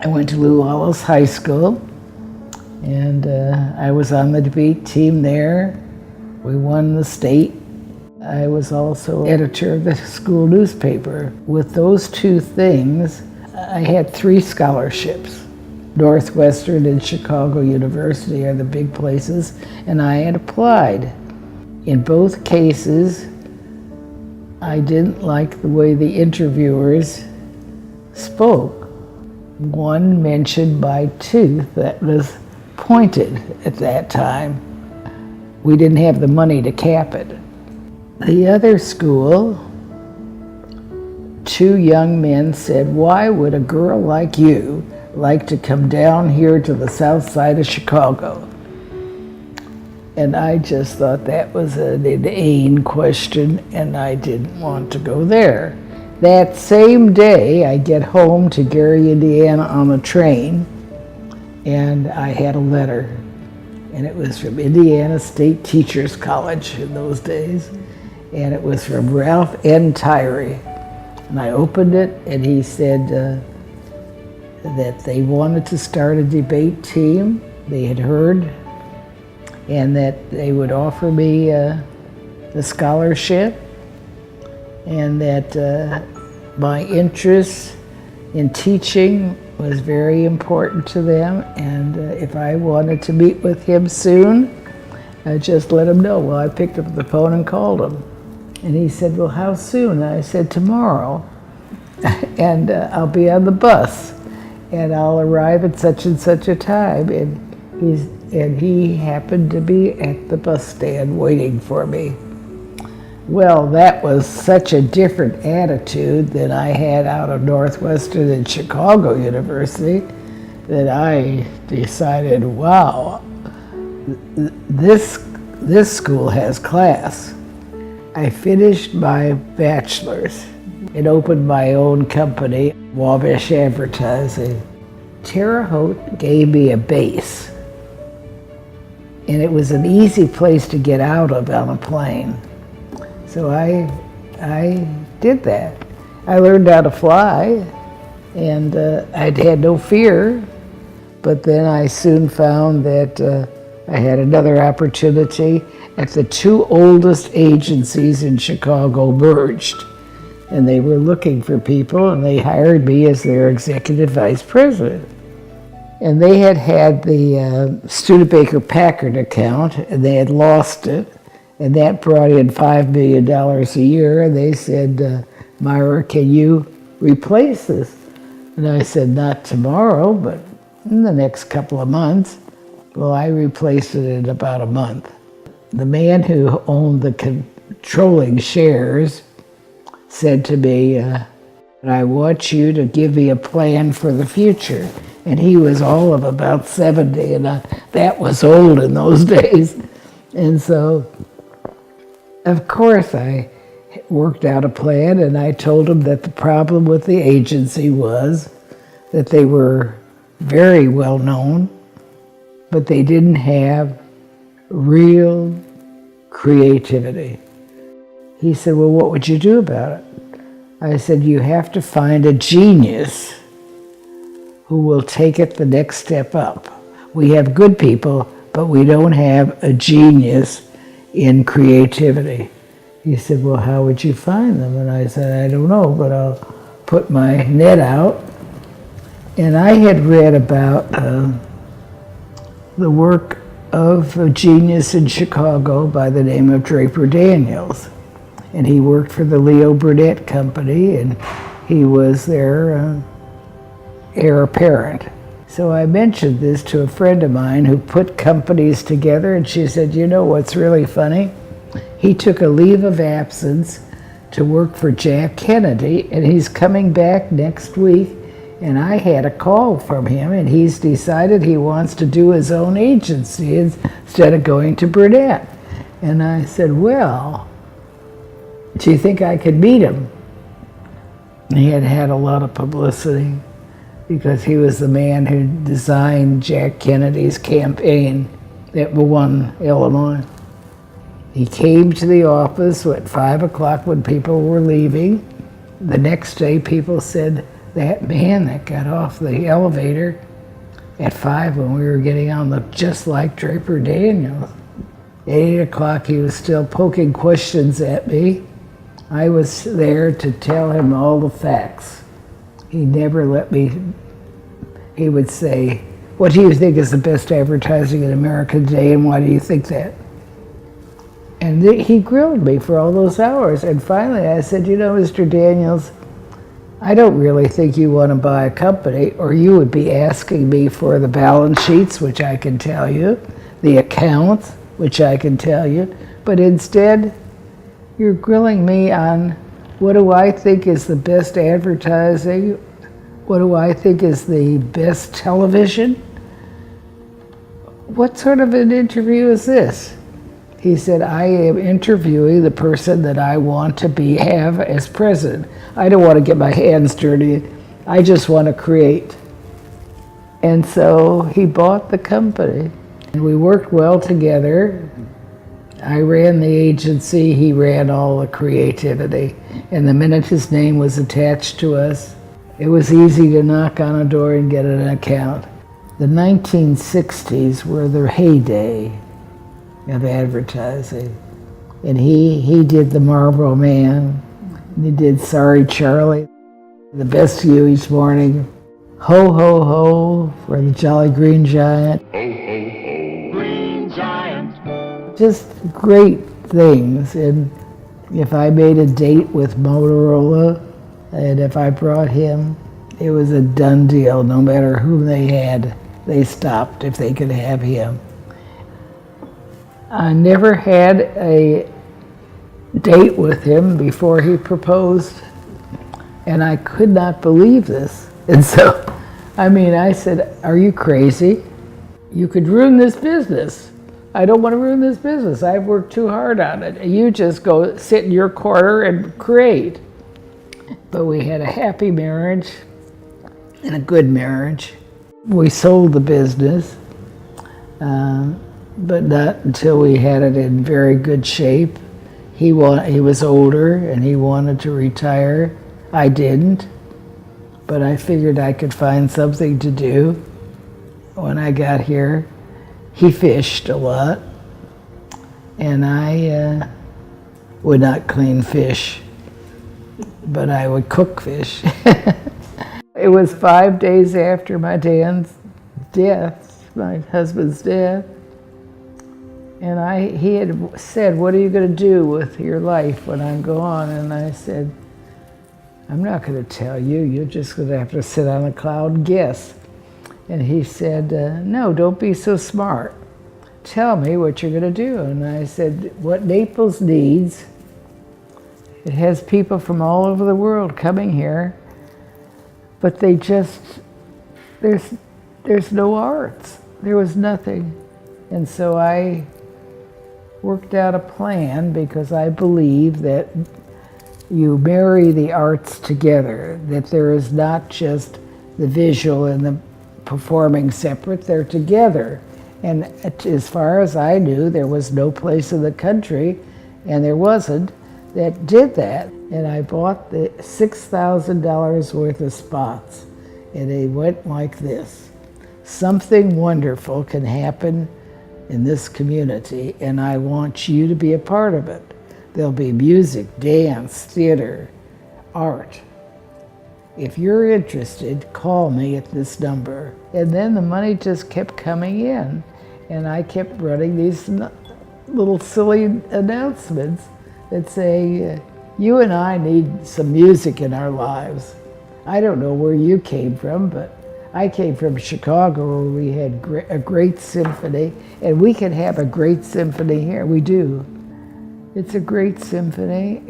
I went to Lew Wallace High School, and I was on the debate team there. We won the state. I was also editor of the school newspaper. With those two things, I had 3 scholarships. Northwestern and Chicago University are the big places, and I had applied. In both cases, I didn't like the way the interviewers spoke. One mentioned my tooth that was pointed at that time. We didn't have the money to cap it. The other school, 2 young men said, "Why would a girl like you like to come down here to the south side of Chicago?" And I just thought that was an inane question, and I didn't want to go there. That same day, I get home to Gary, Indiana on the train, and I had a letter. And it was from Indiana State Teachers College in those days. And it was from Ralph N. Tyree. And I opened it, and he said that they wanted to start a debate team. They had heard, and that they would offer me the scholarship, and that my interest in teaching was very important to them, and if I wanted to meet with him soon, I just let him know. Well, I picked up the phone and called him, and he said, "Well, how soon?" And I said, "Tomorrow, and I'll be on the bus, and I'll arrive at such and such a time." And he happened to be at the bus stand waiting for me. Well, that was such a different attitude than I had out of Northwestern and Chicago University that I decided, wow, this school has class. I finished my bachelor's and opened my own company, Wabash Advertising. Terre Haute gave me a base, and it was an easy place to get out of on a plane. So I did that. I learned how to fly, and I'd had no fear, but then I soon found that I had another opportunity at the 2 oldest agencies in Chicago merged, and they were looking for people, and they hired me as their executive vice president. And they had the Studebaker-Packard account, and they had lost it. And that brought in $5 million a year. And they said, "Myra, can you replace this?" And I said, "Not tomorrow, but in the next couple of months." Well, I replaced it in about a month. The man who owned the controlling shares said to me, "I want you to give me a plan for the future." And he was all of about 70, and that was old in those days. And so, of course, I worked out a plan, and I told him that the problem with the agency was that they were very well known, but they didn't have real creativity. He said, "Well, what would you do about it?" I said, "You have to find a genius who will take it the next step up. We have good people, but we don't have a genius in creativity." He said, "Well, how would you find them?" And I said, "I don't know, but I'll put my net out." And I had read about the work of a genius in Chicago by the name of Draper Daniels. And he worked for the Leo Burnett Company, and he was their heir apparent. So I mentioned this to a friend of mine who put companies together, and she said, "You know what's really funny? He took a leave of absence to work for Jack Kennedy, and he's coming back next week, and I had a call from him, and he's decided he wants to do his own agency instead of going to Burnett." And I said, "Well, do you think I could meet him?" He had had a lot of publicity because he was the man who designed Jack Kennedy's campaign that won Illinois. He came to the office at 5 o'clock when people were leaving. The next day, people said, that man that got off the elevator at 5 when we were getting on looked just like Draper Daniels. At 8 o'clock, he was still poking questions at me. I was there to tell him all the facts. He never let me. He would say, "What do you think is the best advertising in America today, and why do you think that?" And he grilled me for all those hours. And finally I said, "You know, Mr. Daniels, I don't really think you want to buy a company, or you would be asking me for the balance sheets, which I can tell you, the accounts, which I can tell you, but instead you're grilling me on what do I think is the best advertising, what do I think is the best television? What sort of an interview is this?" He said, "I am interviewing the person that I want to have as president. I don't want to get my hands dirty. I just want to create." And so he bought the company. And we worked well together. I ran the agency, he ran all the creativity. And the minute his name was attached to us, it was easy to knock on a door and get an account. The 1960s were the heyday of advertising. And he did The Marlboro Man, and he did Sorry Charlie, The Best View Each Morning, Ho Ho Ho for the Jolly Green Giant. Ho Ho Ho, Green Giant. Just great things. And if I made a date with Motorola, and if I brought him, it was a done deal. No matter who they had, they stopped if they could have him. I never had a date with him before he proposed, and I could not believe this. And so, I said, "Are you crazy? You could ruin this business. I don't want to ruin this business. I've worked too hard on it. You just go sit in your corner and create." But we had a happy marriage and a good marriage. We sold the business, but not until we had it in very good shape. He was older and he wanted to retire. I didn't, but I figured I could find something to do. When I got here, he fished a lot, and I would not clean fish, but I would cook fish. It was 5 days after my dad's death, my husband's death, and he had said, "What are you going to do with your life when I'm gone?" And I said, "I'm not going to tell you. You're just going to have to sit on a cloud and guess." And he said, "No, don't be so smart. Tell me what you're going to do." And I said, "What Naples needs, it has people from all over the world coming here, but there's no arts. There was nothing." And so I worked out a plan, because I believe that you marry the arts together, that there is not just the visual and the performing separate, they're together. And as far as I knew, there was no place in the country, and there wasn't, that did that. And I bought the $6,000 worth of spots, and they went like this: "Something wonderful can happen in this community, and I want you to be a part of it. There'll be music, dance, theater, art. If you're interested, call me at this number." And then the money just kept coming in, and I kept running these little silly announcements that say, "You and I need some music in our lives." I don't know where you came from, but I came from Chicago, where we had a great symphony, and we can have a great symphony here. We do. It's a great symphony.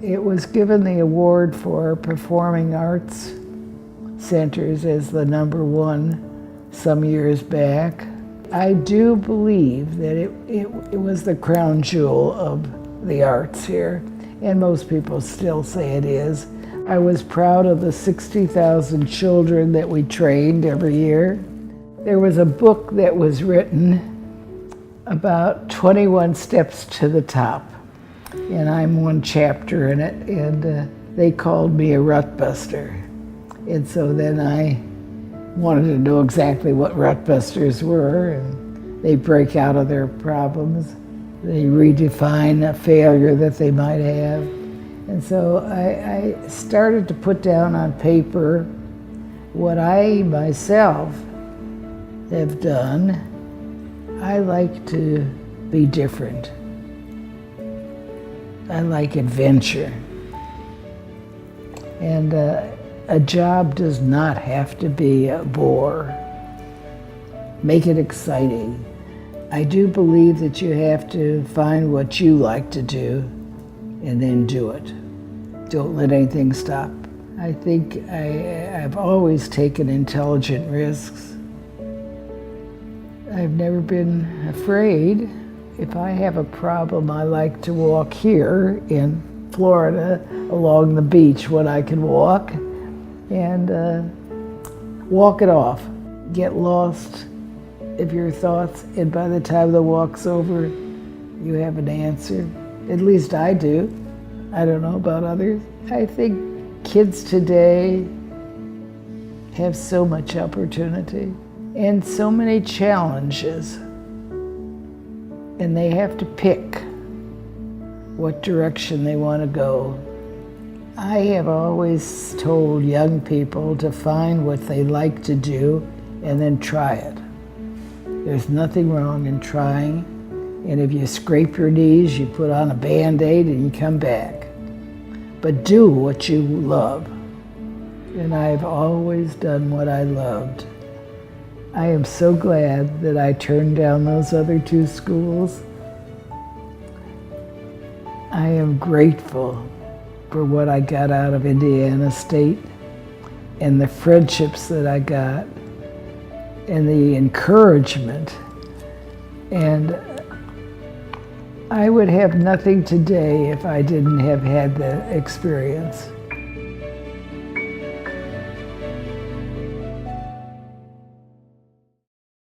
It was given the award for Performing Arts Centers as the #1 some years back. I do believe that it was the crown jewel of the arts here, and most people still say it is. I was proud of the 60,000 children that we trained every year. There was a book that was written about 21 steps to the top, and I'm one chapter in it, and they called me a rut buster. And so then I wanted to know exactly what rutbusters were, and they break out of their problems. They redefine a failure that they might have. And so I started to put down on paper what I myself have done. I like to be different. I like adventure. And a job does not have to be a bore. Make it exciting. I do believe that you have to find what you like to do and then do it. Don't let anything stop. I think I've always taken intelligent risks. I've never been afraid. If I have a problem, I like to walk here in Florida along the beach when I can walk and walk it off. Get lost of your thoughts, and by the time the walk's over, you have an answer. At least I do. I don't know about others. I think kids today have so much opportunity and so many challenges, and they have to pick what direction they want to go. I have always told young people to find what they like to do and then try it. There's nothing wrong in trying, and if you scrape your knees, you put on a Band-Aid and you come back. But do what you love. And I've always done what I loved. I am so glad that I turned down those other two schools. I am grateful for what I got out of Indiana State and the friendships that I got and the encouragement. And I would have nothing today if I didn't have had that experience.